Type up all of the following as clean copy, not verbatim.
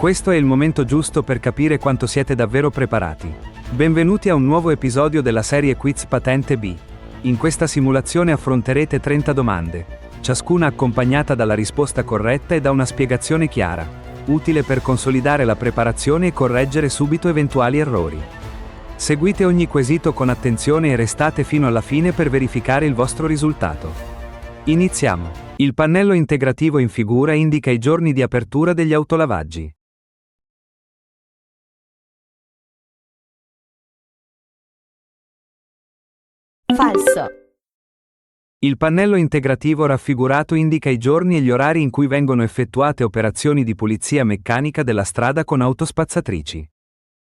Questo è il momento giusto per capire quanto siete davvero preparati. Benvenuti a un nuovo episodio della serie Quiz Patente B. In questa simulazione affronterete 30 domande, ciascuna accompagnata dalla risposta corretta e da una spiegazione chiara, utile per consolidare la preparazione e correggere subito eventuali errori. Seguite ogni quesito con attenzione e restate fino alla fine per verificare il vostro risultato. Iniziamo. Il pannello integrativo in figura indica i giorni di apertura degli autolavaggi. Falso. Il pannello integrativo raffigurato indica i giorni e gli orari in cui vengono effettuate operazioni di pulizia meccanica della strada con autospazzatrici.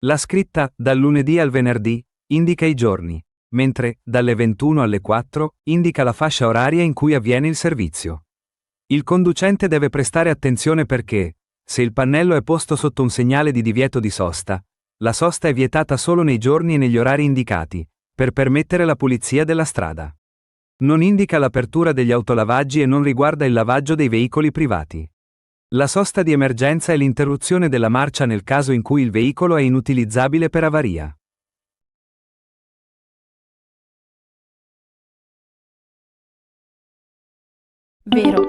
La scritta "dal lunedì al venerdì" indica i giorni, mentre "dalle 21 alle 4" indica la fascia oraria in cui avviene il servizio. Il conducente deve prestare attenzione perché, se il pannello è posto sotto un segnale di divieto di sosta, la sosta è vietata solo nei giorni e negli orari indicati, per permettere la pulizia della strada. Non indica l'apertura degli autolavaggi e non riguarda il lavaggio dei veicoli privati. La sosta di emergenza è l'interruzione della marcia nel caso in cui il veicolo è inutilizzabile per avaria. Vero.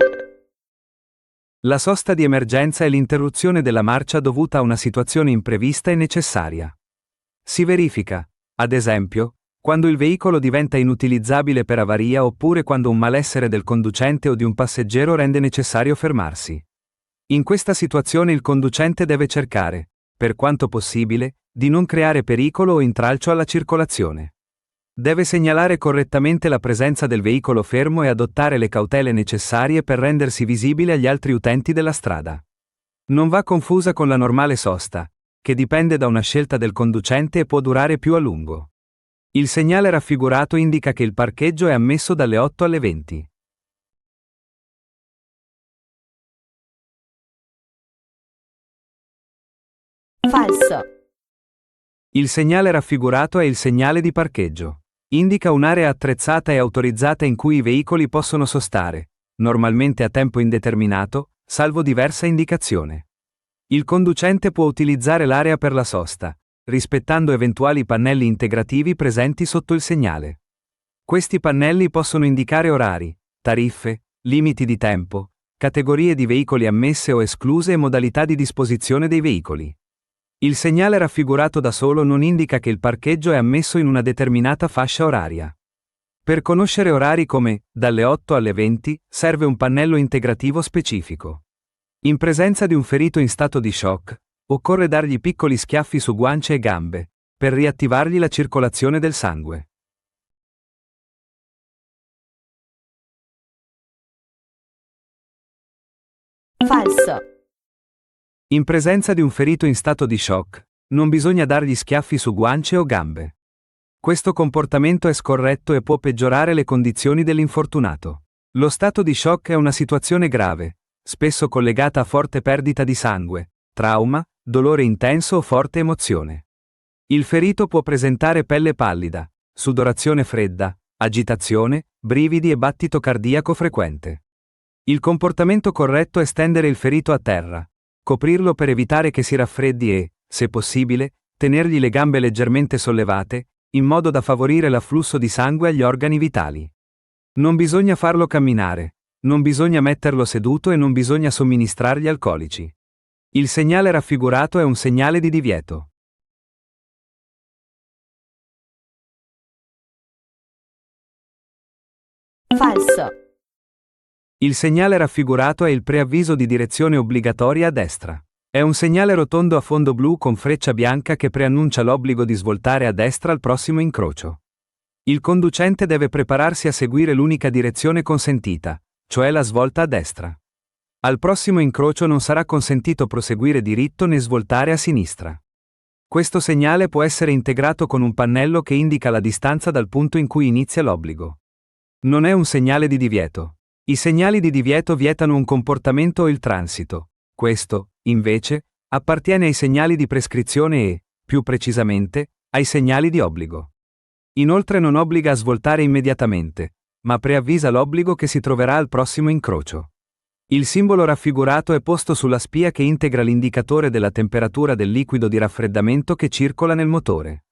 La sosta di emergenza è l'interruzione della marcia dovuta a una situazione imprevista e necessaria. Si verifica, ad esempio, quando il veicolo diventa inutilizzabile per avaria oppure quando un malessere del conducente o di un passeggero rende necessario fermarsi. In questa situazione il conducente deve cercare, per quanto possibile, di non creare pericolo o intralcio alla circolazione. Deve segnalare correttamente la presenza del veicolo fermo e adottare le cautele necessarie per rendersi visibile agli altri utenti della strada. Non va confusa con la normale sosta, che dipende da una scelta del conducente e può durare più a lungo. Il segnale raffigurato indica che il parcheggio è ammesso dalle 8 alle 20. Falso. Il segnale raffigurato è il segnale di parcheggio. Indica un'area attrezzata e autorizzata in cui i veicoli possono sostare, normalmente a tempo indeterminato, salvo diversa indicazione. Il conducente può utilizzare l'area per la sosta, rispettando eventuali pannelli integrativi presenti sotto il segnale. Questi pannelli possono indicare orari, tariffe, limiti di tempo, categorie di veicoli ammesse o escluse e modalità di disposizione dei veicoli. Il segnale raffigurato da solo non indica che il parcheggio è ammesso in una determinata fascia oraria. Per conoscere orari come dalle 8 alle 20 serve un pannello integrativo specifico. In presenza di un ferito in stato di shock, occorre dargli piccoli schiaffi su guance e gambe, per riattivargli la circolazione del sangue. Falso. In presenza di un ferito in stato di shock, non bisogna dargli schiaffi su guance o gambe. Questo comportamento è scorretto e può peggiorare le condizioni dell'infortunato. Lo stato di shock è una situazione grave, spesso collegata a forte perdita di sangue, trauma, dolore intenso o forte emozione. Il ferito può presentare pelle pallida, sudorazione fredda, agitazione, brividi e battito cardiaco frequente. Il comportamento corretto è stendere il ferito a terra, coprirlo per evitare che si raffreddi e, se possibile, tenergli le gambe leggermente sollevate, in modo da favorire l'afflusso di sangue agli organi vitali. Non bisogna farlo camminare, non bisogna metterlo seduto e non bisogna somministrargli alcolici. Il segnale raffigurato è un segnale di divieto. Falso. Il segnale raffigurato è il preavviso di direzione obbligatoria a destra. È un segnale rotondo a fondo blu con freccia bianca che preannuncia l'obbligo di svoltare a destra al prossimo incrocio. Il conducente deve prepararsi a seguire l'unica direzione consentita, cioè la svolta a destra. Al prossimo incrocio non sarà consentito proseguire diritto né svoltare a sinistra. Questo segnale può essere integrato con un pannello che indica la distanza dal punto in cui inizia l'obbligo. Non è un segnale di divieto. I segnali di divieto vietano un comportamento o il transito. Questo, invece, appartiene ai segnali di prescrizione e, più precisamente, ai segnali di obbligo. Inoltre non obbliga a svoltare immediatamente, ma preavvisa l'obbligo che si troverà al prossimo incrocio. Il simbolo raffigurato è posto sulla spia che integra l'indicatore della temperatura del liquido di raffreddamento che circola nel motore.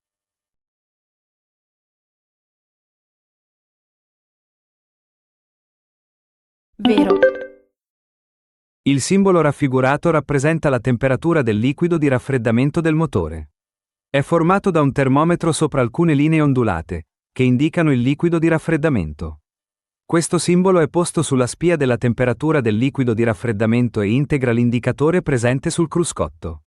Vero. Il simbolo raffigurato rappresenta la temperatura del liquido di raffreddamento del motore. È formato da un termometro sopra alcune linee ondulate, che indicano il liquido di raffreddamento. Questo simbolo è posto sulla spia della temperatura del liquido di raffreddamento e integra l'indicatore presente sul cruscotto.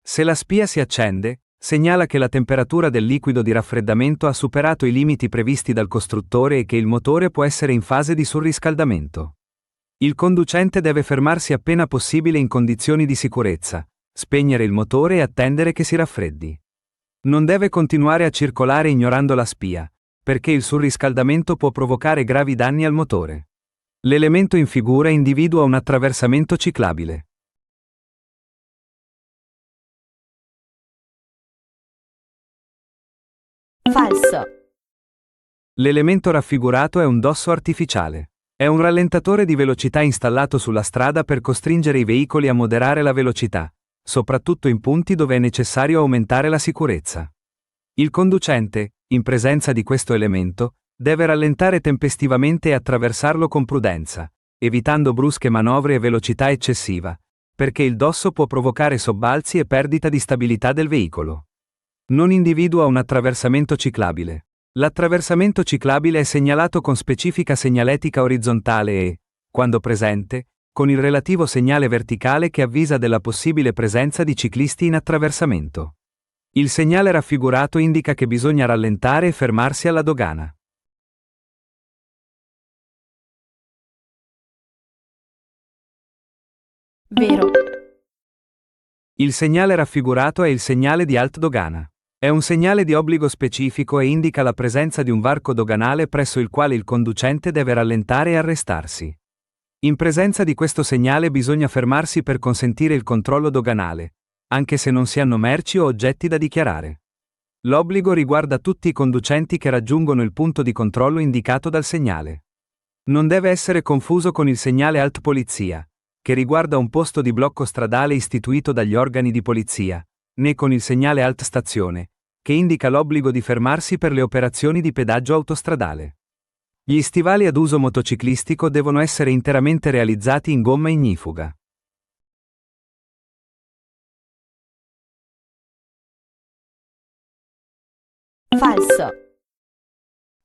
Se la spia si accende, segnala che la temperatura del liquido di raffreddamento ha superato i limiti previsti dal costruttore e che il motore può essere in fase di surriscaldamento. Il conducente deve fermarsi appena possibile in condizioni di sicurezza, spegnere il motore e attendere che si raffreddi. Non deve continuare a circolare ignorando la spia, perché il surriscaldamento può provocare gravi danni al motore. L'elemento in figura individua un attraversamento ciclabile. Falso. L'elemento raffigurato è un dosso artificiale. È un rallentatore di velocità installato sulla strada per costringere i veicoli a moderare la velocità, soprattutto in punti dove è necessario aumentare la sicurezza. Il conducente, in presenza di questo elemento, deve rallentare tempestivamente e attraversarlo con prudenza, evitando brusche manovre e velocità eccessiva, perché il dosso può provocare sobbalzi e perdita di stabilità del veicolo. Non individua un attraversamento ciclabile. L'attraversamento ciclabile è segnalato con specifica segnaletica orizzontale e, quando presente, con il relativo segnale verticale che avvisa della possibile presenza di ciclisti in attraversamento. Il segnale raffigurato indica che bisogna rallentare e fermarsi alla dogana. Vero. Il segnale raffigurato è il segnale di alt dogana. È un segnale di obbligo specifico e indica la presenza di un varco doganale presso il quale il conducente deve rallentare e arrestarsi. In presenza di questo segnale bisogna fermarsi per consentire il controllo doganale, anche se non si hanno merci o oggetti da dichiarare. L'obbligo riguarda tutti i conducenti che raggiungono il punto di controllo indicato dal segnale. Non deve essere confuso con il segnale alt polizia, che riguarda un posto di blocco stradale istituito dagli organi di polizia, né con il segnale alt stazione, che indica l'obbligo di fermarsi per le operazioni di pedaggio autostradale. Gli stivali ad uso motociclistico devono essere interamente realizzati in gomma ignifuga. Falso.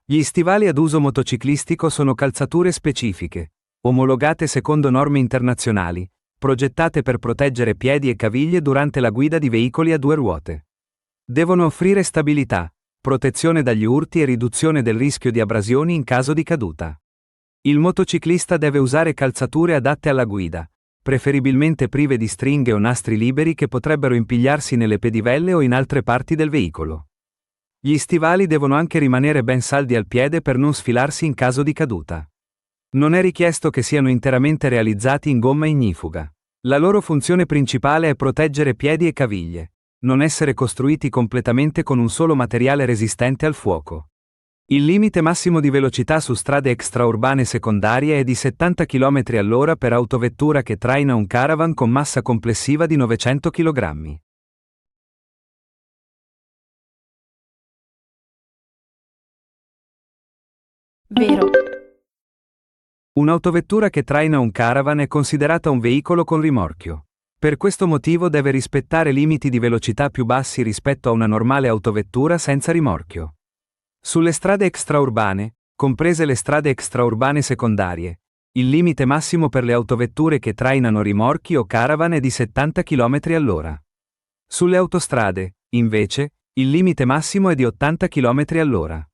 Gli stivali ad uso motociclistico sono calzature specifiche, omologate secondo norme internazionali, progettate per proteggere piedi e caviglie durante la guida di veicoli a due ruote. Devono offrire stabilità, protezione dagli urti e riduzione del rischio di abrasioni in caso di caduta. Il motociclista deve usare calzature adatte alla guida, preferibilmente prive di stringhe o nastri liberi che potrebbero impigliarsi nelle pedivelle o in altre parti del veicolo. Gli stivali devono anche rimanere ben saldi al piede per non sfilarsi in caso di caduta. Non è richiesto che siano interamente realizzati in gomma ignifuga. La loro funzione principale è proteggere piedi e caviglie, non essere costruiti completamente con un solo materiale resistente al fuoco. Il limite massimo di velocità su strade extraurbane secondarie è di 70 km/h per autovettura che traina un caravan con massa complessiva di 900 kg. Vero. Un'autovettura che traina un caravan è considerata un veicolo con rimorchio. Per questo motivo deve rispettare limiti di velocità più bassi rispetto a una normale autovettura senza rimorchio. Sulle strade extraurbane, comprese le strade extraurbane secondarie, il limite massimo per le autovetture che trainano rimorchi o caravan è di 70 km/h. Sulle autostrade, invece, il limite massimo è di 80 km/h.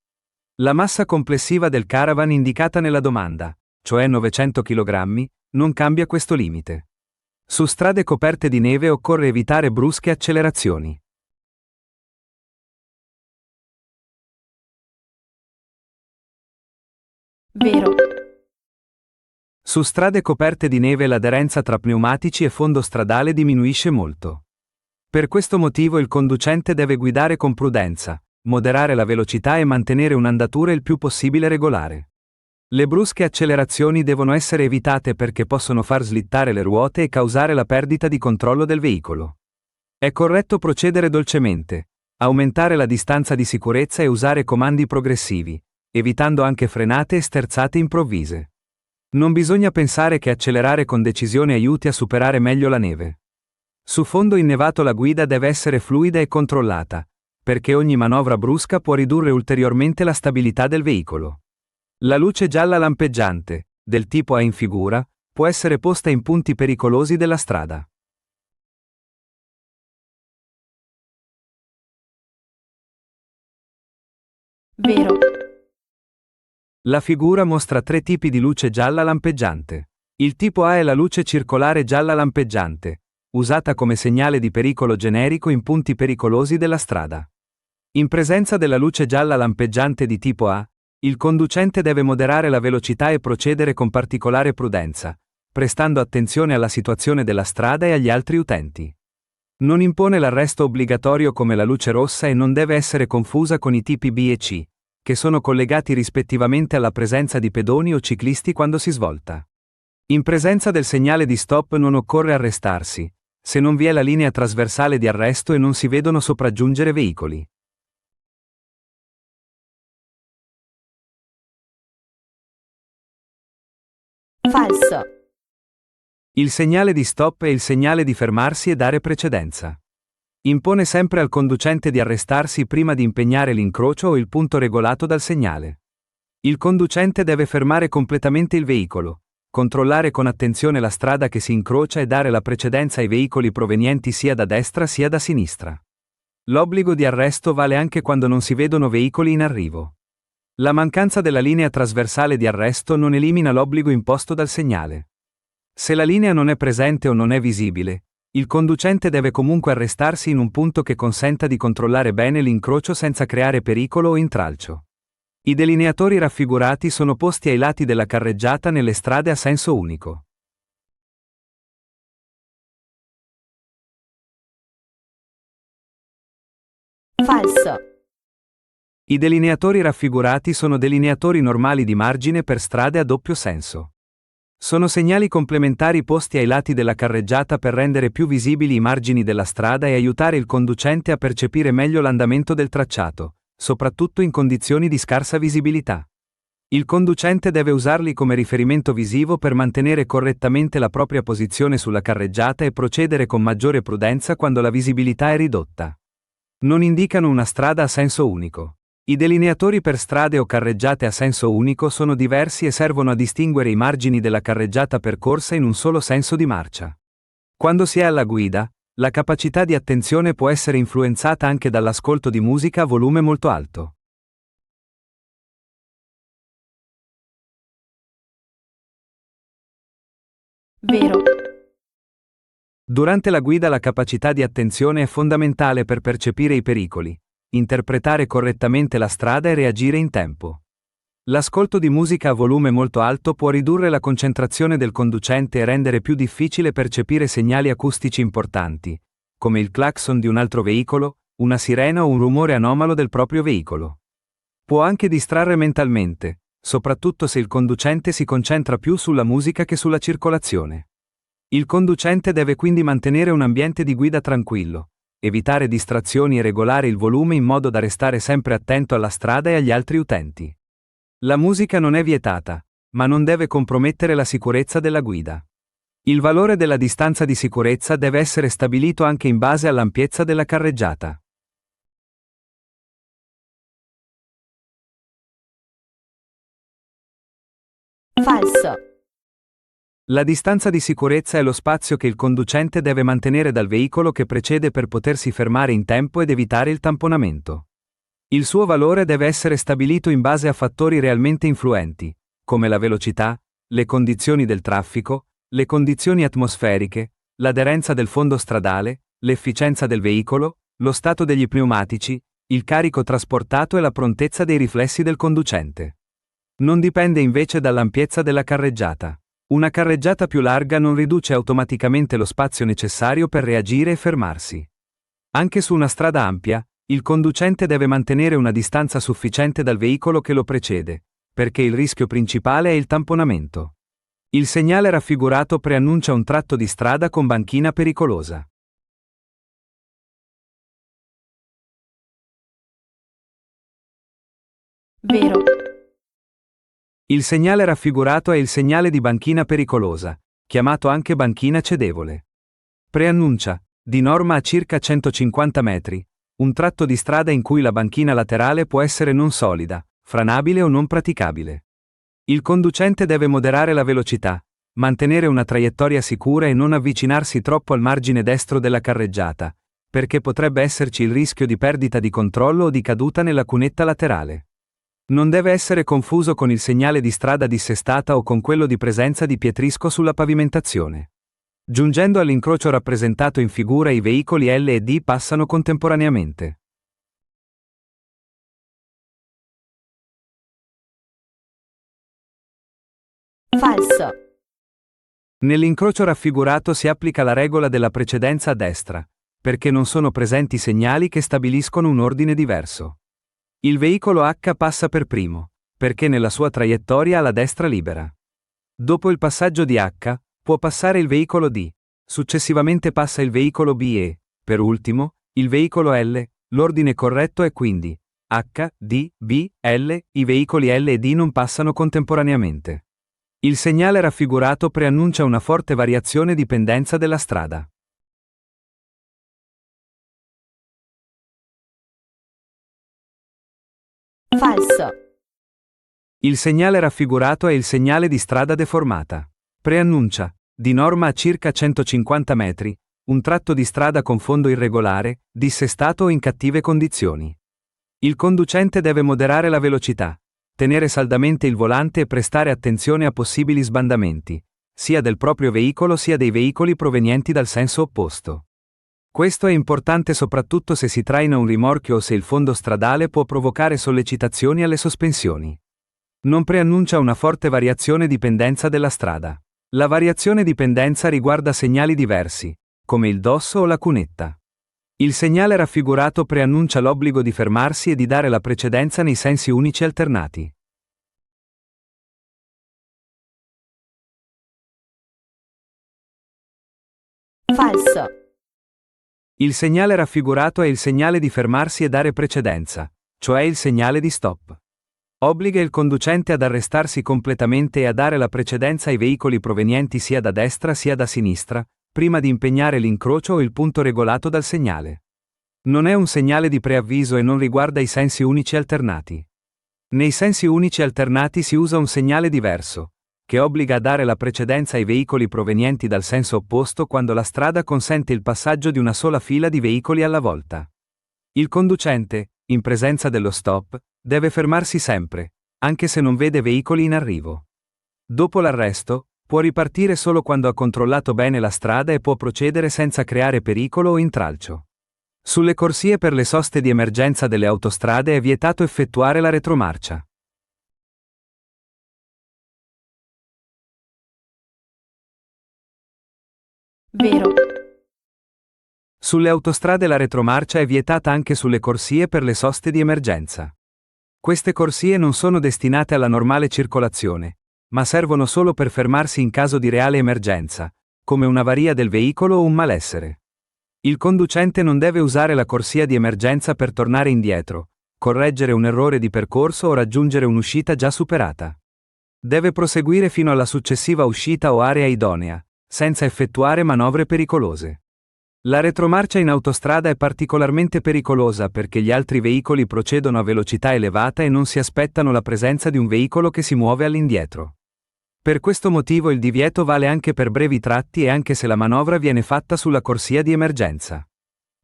La massa complessiva del caravan indicata nella domanda, cioè 900 kg, non cambia questo limite. Su strade coperte di neve occorre evitare brusche accelerazioni. Vero. Su strade coperte di neve l'aderenza tra pneumatici e fondo stradale diminuisce molto. Per questo motivo il conducente deve guidare con prudenza, moderare la velocità e mantenere un'andatura il più possibile regolare. Le brusche accelerazioni devono essere evitate perché possono far slittare le ruote e causare la perdita di controllo del veicolo. È corretto procedere dolcemente, aumentare la distanza di sicurezza e usare comandi progressivi, evitando anche frenate e sterzate improvvise. Non bisogna pensare che accelerare con decisione aiuti a superare meglio la neve. Su fondo innevato la guida deve essere fluida e controllata, perché ogni manovra brusca può ridurre ulteriormente la stabilità del veicolo. La luce gialla lampeggiante, del tipo A in figura, può essere posta in punti pericolosi della strada. Vero. La figura mostra 3 tipi di luce gialla lampeggiante. Il tipo A è la luce circolare gialla lampeggiante, usata come segnale di pericolo generico in punti pericolosi della strada. In presenza della luce gialla lampeggiante di tipo A, il conducente deve moderare la velocità e procedere con particolare prudenza, prestando attenzione alla situazione della strada e agli altri utenti. Non impone l'arresto obbligatorio come la luce rossa e non deve essere confusa con i tipi B e C, che sono collegati rispettivamente alla presenza di pedoni o ciclisti quando si svolta. In presenza del segnale di stop non occorre arrestarsi, se non vi è la linea trasversale di arresto e non si vedono sopraggiungere veicoli. Falso. Il segnale di stop è il segnale di fermarsi e dare precedenza. Impone sempre al conducente di arrestarsi prima di impegnare l'incrocio o il punto regolato dal segnale. Il conducente deve fermare completamente il veicolo, controllare con attenzione la strada che si incrocia e dare la precedenza ai veicoli provenienti sia da destra sia da sinistra. L'obbligo di arresto vale anche quando non si vedono veicoli in arrivo. La mancanza della linea trasversale di arresto non elimina l'obbligo imposto dal segnale. Se la linea non è presente o non è visibile, il conducente deve comunque arrestarsi in un punto che consenta di controllare bene l'incrocio senza creare pericolo o intralcio. I delineatori raffigurati sono posti ai lati della carreggiata nelle strade a senso unico. Falso. I delineatori raffigurati sono delineatori normali di margine per strade a doppio senso. Sono segnali complementari posti ai lati della carreggiata per rendere più visibili i margini della strada e aiutare il conducente a percepire meglio l'andamento del tracciato, soprattutto in condizioni di scarsa visibilità. Il conducente deve usarli come riferimento visivo per mantenere correttamente la propria posizione sulla carreggiata e procedere con maggiore prudenza quando la visibilità è ridotta. Non indicano una strada a senso unico. I delineatori per strade o carreggiate a senso unico sono diversi e servono a distinguere i margini della carreggiata percorsa in un solo senso di marcia. Quando si è alla guida, la capacità di attenzione può essere influenzata anche dall'ascolto di musica a volume molto alto. Vero. Durante la guida la capacità di attenzione è fondamentale per percepire i pericoli, interpretare correttamente la strada e reagire in tempo. L'ascolto di musica a volume molto alto può ridurre la concentrazione del conducente e rendere più difficile percepire segnali acustici importanti, come il clacson di un altro veicolo, una sirena o un rumore anomalo del proprio veicolo. Può anche distrarre mentalmente, soprattutto se il conducente si concentra più sulla musica che sulla circolazione. Il conducente deve quindi mantenere un ambiente di guida tranquillo, evitare distrazioni e regolare il volume in modo da restare sempre attento alla strada e agli altri utenti. La musica non è vietata, ma non deve compromettere la sicurezza della guida. Il valore della distanza di sicurezza deve essere stabilito anche in base all'ampiezza della carreggiata. Falso. La distanza di sicurezza è lo spazio che il conducente deve mantenere dal veicolo che precede per potersi fermare in tempo ed evitare il tamponamento. Il suo valore deve essere stabilito in base a fattori realmente influenti, come la velocità, le condizioni del traffico, le condizioni atmosferiche, l'aderenza del fondo stradale, l'efficienza del veicolo, lo stato degli pneumatici, il carico trasportato e la prontezza dei riflessi del conducente. Non dipende invece dall'ampiezza della carreggiata. Una carreggiata più larga non riduce automaticamente lo spazio necessario per reagire e fermarsi. Anche su una strada ampia, il conducente deve mantenere una distanza sufficiente dal veicolo che lo precede, perché il rischio principale è il tamponamento. Il segnale raffigurato preannuncia un tratto di strada con banchina pericolosa. Vero. Il segnale raffigurato è il segnale di banchina pericolosa, chiamato anche banchina cedevole. Preannuncia, di norma a circa 150 metri, un tratto di strada in cui la banchina laterale può essere non solida, franabile o non praticabile. Il conducente deve moderare la velocità, mantenere una traiettoria sicura e non avvicinarsi troppo al margine destro della carreggiata, perché potrebbe esserci il rischio di perdita di controllo o di caduta nella cunetta laterale. Non deve essere confuso con il segnale di strada dissestata o con quello di presenza di pietrisco sulla pavimentazione. Giungendo all'incrocio rappresentato in figura, i veicoli L e D passano contemporaneamente. Falso. Nell'incrocio raffigurato si applica la regola della precedenza a destra, perché non sono presenti segnali che stabiliscono un ordine diverso. Il veicolo H passa per primo, perché nella sua traiettoria ha la destra libera. Dopo il passaggio di H, può passare il veicolo D, successivamente passa il veicolo B e, per ultimo, il veicolo L. L'ordine corretto è quindi H, D, B, L. I veicoli L e D non passano contemporaneamente. Il segnale raffigurato preannuncia una forte variazione di pendenza della strada. Falso. Il segnale raffigurato è il segnale di strada deformata. Preannuncia, di norma a circa 150 metri, un tratto di strada con fondo irregolare, dissestato o in cattive condizioni. Il conducente deve moderare la velocità, tenere saldamente il volante e prestare attenzione a possibili sbandamenti, sia del proprio veicolo sia dei veicoli provenienti dal senso opposto. Questo è importante soprattutto se si traina un rimorchio o se il fondo stradale può provocare sollecitazioni alle sospensioni. Non preannuncia una forte variazione di pendenza della strada. La variazione di pendenza riguarda segnali diversi, come il dosso o la cunetta. Il segnale raffigurato preannuncia l'obbligo di fermarsi e di dare la precedenza nei sensi unici alternati. Falso. Il segnale raffigurato è il segnale di fermarsi e dare precedenza, cioè il segnale di stop. Obbliga il conducente ad arrestarsi completamente e a dare la precedenza ai veicoli provenienti sia da destra sia da sinistra, prima di impegnare l'incrocio o il punto regolato dal segnale. Non è un segnale di preavviso e non riguarda i sensi unici alternati. Nei sensi unici alternati si usa un segnale diverso, che obbliga a dare la precedenza ai veicoli provenienti dal senso opposto quando la strada consente il passaggio di una sola fila di veicoli alla volta. Il conducente, in presenza dello stop, deve fermarsi sempre, anche se non vede veicoli in arrivo. Dopo l'arresto, può ripartire solo quando ha controllato bene la strada e può procedere senza creare pericolo o intralcio. Sulle corsie per le soste di emergenza delle autostrade è vietato effettuare la retromarcia. Vero. Sulle autostrade la retromarcia è vietata anche sulle corsie per le soste di emergenza. Queste corsie non sono destinate alla normale circolazione, ma servono solo per fermarsi in caso di reale emergenza, come una avaria del veicolo o un malessere. Il conducente non deve usare la corsia di emergenza per tornare indietro, correggere un errore di percorso o raggiungere un'uscita già superata. Deve proseguire fino alla successiva uscita o area idonea, senza effettuare manovre pericolose. La retromarcia in autostrada è particolarmente pericolosa perché gli altri veicoli procedono a velocità elevata e non si aspettano la presenza di un veicolo che si muove all'indietro. Per questo motivo il divieto vale anche per brevi tratti e anche se la manovra viene fatta sulla corsia di emergenza.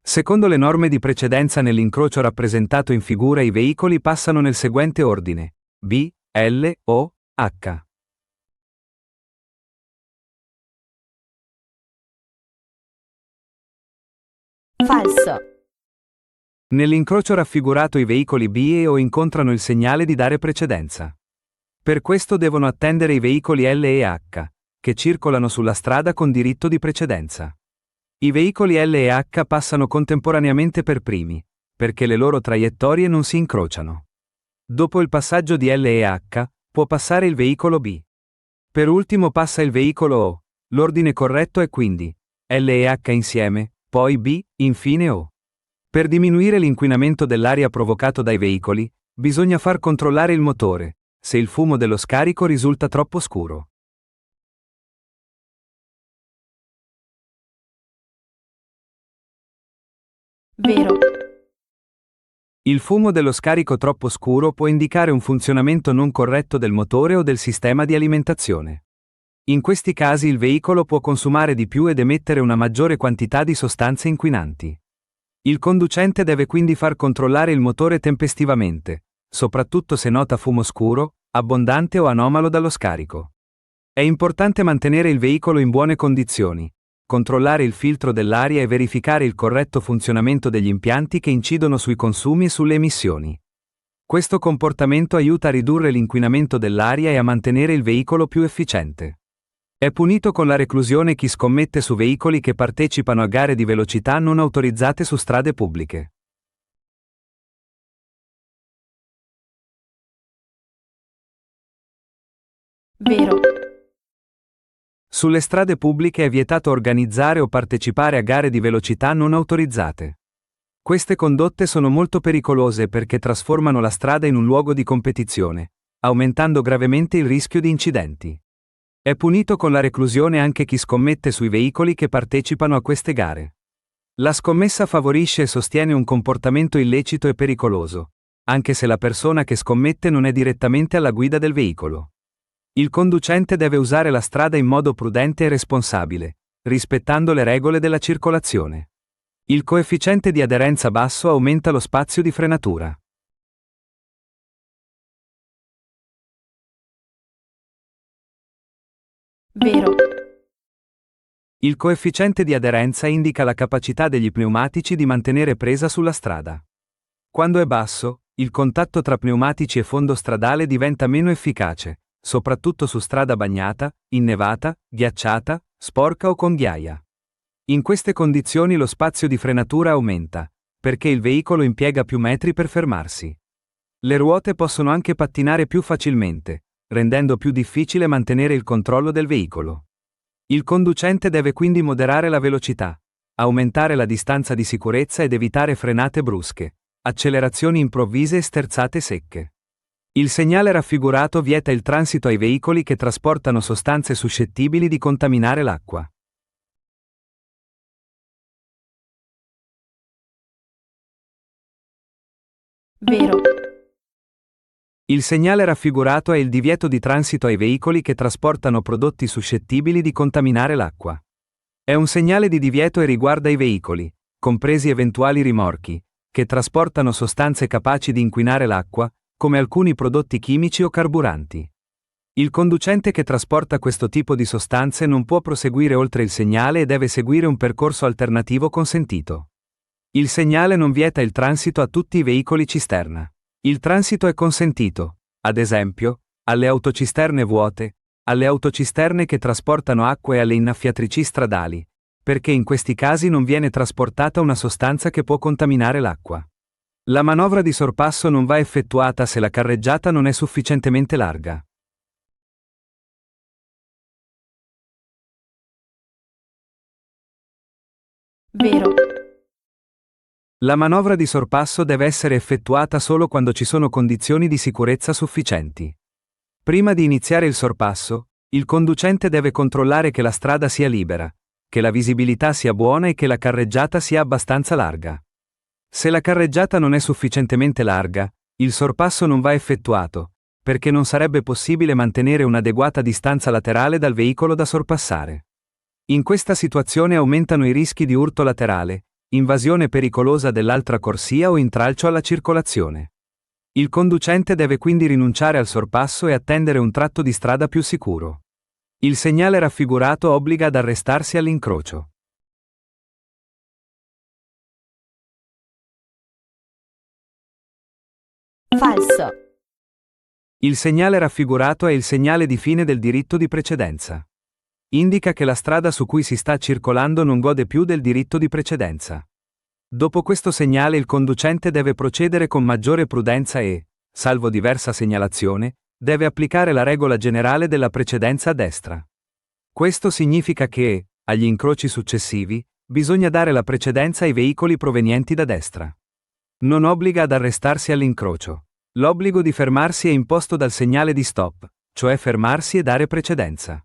Secondo le norme di precedenza nell'incrocio rappresentato in figura i veicoli passano nel seguente ordine: B, L, O, H. Falso. Nell'incrocio raffigurato i veicoli B e O incontrano il segnale di dare precedenza. Per questo devono attendere i veicoli L e H, che circolano sulla strada con diritto di precedenza. I veicoli L e H passano contemporaneamente per primi, perché le loro traiettorie non si incrociano. Dopo il passaggio di L e H, può passare il veicolo B. Per ultimo passa il veicolo O. L'ordine corretto è quindi L e H insieme, poi B, infine O. Per diminuire l'inquinamento dell'aria provocato dai veicoli, bisogna far controllare il motore, se il fumo dello scarico risulta troppo scuro. Vero. Il fumo dello scarico troppo scuro può indicare un funzionamento non corretto del motore o del sistema di alimentazione. In questi casi il veicolo può consumare di più ed emettere una maggiore quantità di sostanze inquinanti. Il conducente deve quindi far controllare il motore tempestivamente, soprattutto se nota fumo scuro, abbondante o anomalo dallo scarico. È importante mantenere il veicolo in buone condizioni, controllare il filtro dell'aria e verificare il corretto funzionamento degli impianti che incidono sui consumi e sulle emissioni. Questo comportamento aiuta a ridurre l'inquinamento dell'aria e a mantenere il veicolo più efficiente. È punito con la reclusione chi scommette su veicoli che partecipano a gare di velocità non autorizzate su strade pubbliche. Vero. Sulle strade pubbliche è vietato organizzare o partecipare a gare di velocità non autorizzate. Queste condotte sono molto pericolose perché trasformano la strada in un luogo di competizione, aumentando gravemente il rischio di incidenti. È punito con la reclusione anche chi scommette sui veicoli che partecipano a queste gare. La scommessa favorisce e sostiene un comportamento illecito e pericoloso, anche se la persona che scommette non è direttamente alla guida del veicolo. Il conducente deve usare la strada in modo prudente e responsabile, rispettando le regole della circolazione. Il coefficiente di aderenza basso aumenta lo spazio di frenatura. Vero. Il coefficiente di aderenza indica la capacità degli pneumatici di mantenere presa sulla strada. Quando è basso, il contatto tra pneumatici e fondo stradale diventa meno efficace, soprattutto su strada bagnata, innevata, ghiacciata, sporca o con ghiaia. In queste condizioni lo spazio di frenatura aumenta, perché il veicolo impiega più metri per fermarsi. Le ruote possono anche pattinare più facilmente, rendendo più difficile mantenere il controllo del veicolo. Il conducente deve quindi moderare la velocità, aumentare la distanza di sicurezza ed evitare frenate brusche, accelerazioni improvvise e sterzate secche. Il segnale raffigurato vieta il transito ai veicoli che trasportano sostanze suscettibili di contaminare l'acqua. Vero. Il segnale raffigurato è il divieto di transito ai veicoli che trasportano prodotti suscettibili di contaminare l'acqua. È un segnale di divieto e riguarda i veicoli, compresi eventuali rimorchi, che trasportano sostanze capaci di inquinare l'acqua, come alcuni prodotti chimici o carburanti. Il conducente che trasporta questo tipo di sostanze non può proseguire oltre il segnale e deve seguire un percorso alternativo consentito. Il segnale non vieta il transito a tutti i veicoli cisterna. Il transito è consentito, ad esempio, alle autocisterne vuote, alle autocisterne che trasportano acqua e alle innaffiatrici stradali, perché in questi casi non viene trasportata una sostanza che può contaminare l'acqua. La manovra di sorpasso non va effettuata se la carreggiata non è sufficientemente larga. Vero. La manovra di sorpasso deve essere effettuata solo quando ci sono condizioni di sicurezza sufficienti. Prima di iniziare il sorpasso, il conducente deve controllare che la strada sia libera, che la visibilità sia buona e che la carreggiata sia abbastanza larga. Se la carreggiata non è sufficientemente larga, il sorpasso non va effettuato, perché non sarebbe possibile mantenere un'adeguata distanza laterale dal veicolo da sorpassare. In questa situazione aumentano i rischi di urto laterale, invasione pericolosa dell'altra corsia o intralcio alla circolazione. Il conducente deve quindi rinunciare al sorpasso e attendere un tratto di strada più sicuro. Il segnale raffigurato obbliga ad arrestarsi all'incrocio. Falso. Il segnale raffigurato è il segnale di fine del diritto di precedenza. Indica che la strada su cui si sta circolando non gode più del diritto di precedenza. Dopo questo segnale il conducente deve procedere con maggiore prudenza e, salvo diversa segnalazione, deve applicare la regola generale della precedenza a destra. Questo significa che, agli incroci successivi, bisogna dare la precedenza ai veicoli provenienti da destra. Non obbliga ad arrestarsi all'incrocio. L'obbligo di fermarsi è imposto dal segnale di stop, cioè fermarsi e dare precedenza.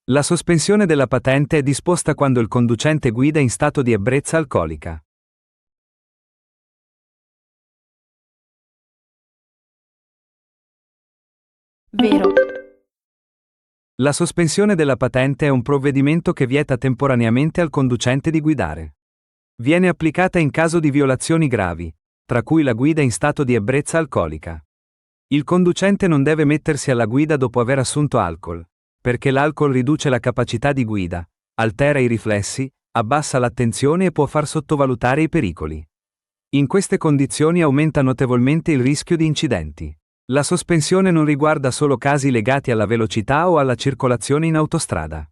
La sospensione della patente è disposta quando il conducente guida in stato di ebbrezza alcolica. Vero. La sospensione della patente è un provvedimento che vieta temporaneamente al conducente di guidare. Viene applicata in caso di violazioni gravi, tra cui la guida in stato di ebbrezza alcolica. Il conducente non deve mettersi alla guida dopo aver assunto alcol, perché l'alcol riduce la capacità di guida, altera i riflessi, abbassa l'attenzione e può far sottovalutare i pericoli. In queste condizioni aumenta notevolmente il rischio di incidenti. La sospensione non riguarda solo casi legati alla velocità o alla circolazione in autostrada.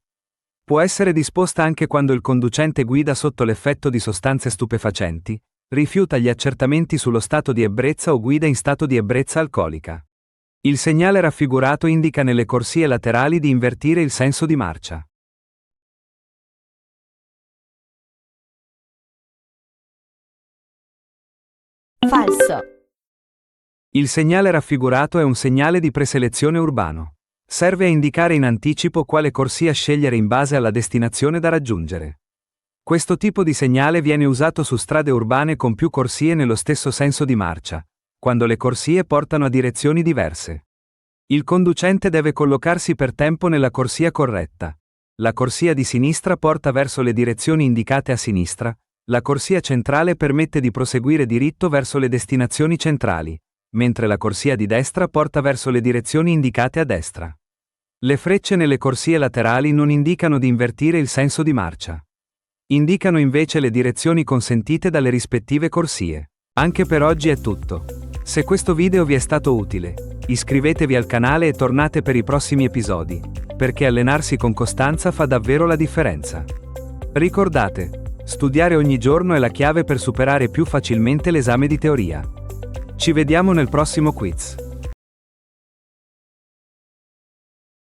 Può essere disposta anche quando il conducente guida sotto l'effetto di sostanze stupefacenti, rifiuta gli accertamenti sullo stato di ebbrezza o guida in stato di ebbrezza alcolica. Il segnale raffigurato indica nelle corsie laterali di invertire il senso di marcia. Falso. Il segnale raffigurato è un segnale di preselezione urbano. Serve a indicare in anticipo quale corsia scegliere in base alla destinazione da raggiungere. Questo tipo di segnale viene usato su strade urbane con più corsie nello stesso senso di marcia, quando le corsie portano a direzioni diverse. Il conducente deve collocarsi per tempo nella corsia corretta. La corsia di sinistra porta verso le direzioni indicate a sinistra, la corsia centrale permette di proseguire diritto verso le destinazioni centrali, mentre la corsia di destra porta verso le direzioni indicate a destra. Le frecce nelle corsie laterali non indicano di invertire il senso di marcia. Indicano invece le direzioni consentite dalle rispettive corsie. Anche per oggi è tutto. Se questo video vi è stato utile, iscrivetevi al canale e tornate per i prossimi episodi, perché allenarsi con costanza fa davvero la differenza. Ricordate, studiare ogni giorno è la chiave per superare più facilmente l'esame di teoria. Ci vediamo nel prossimo quiz.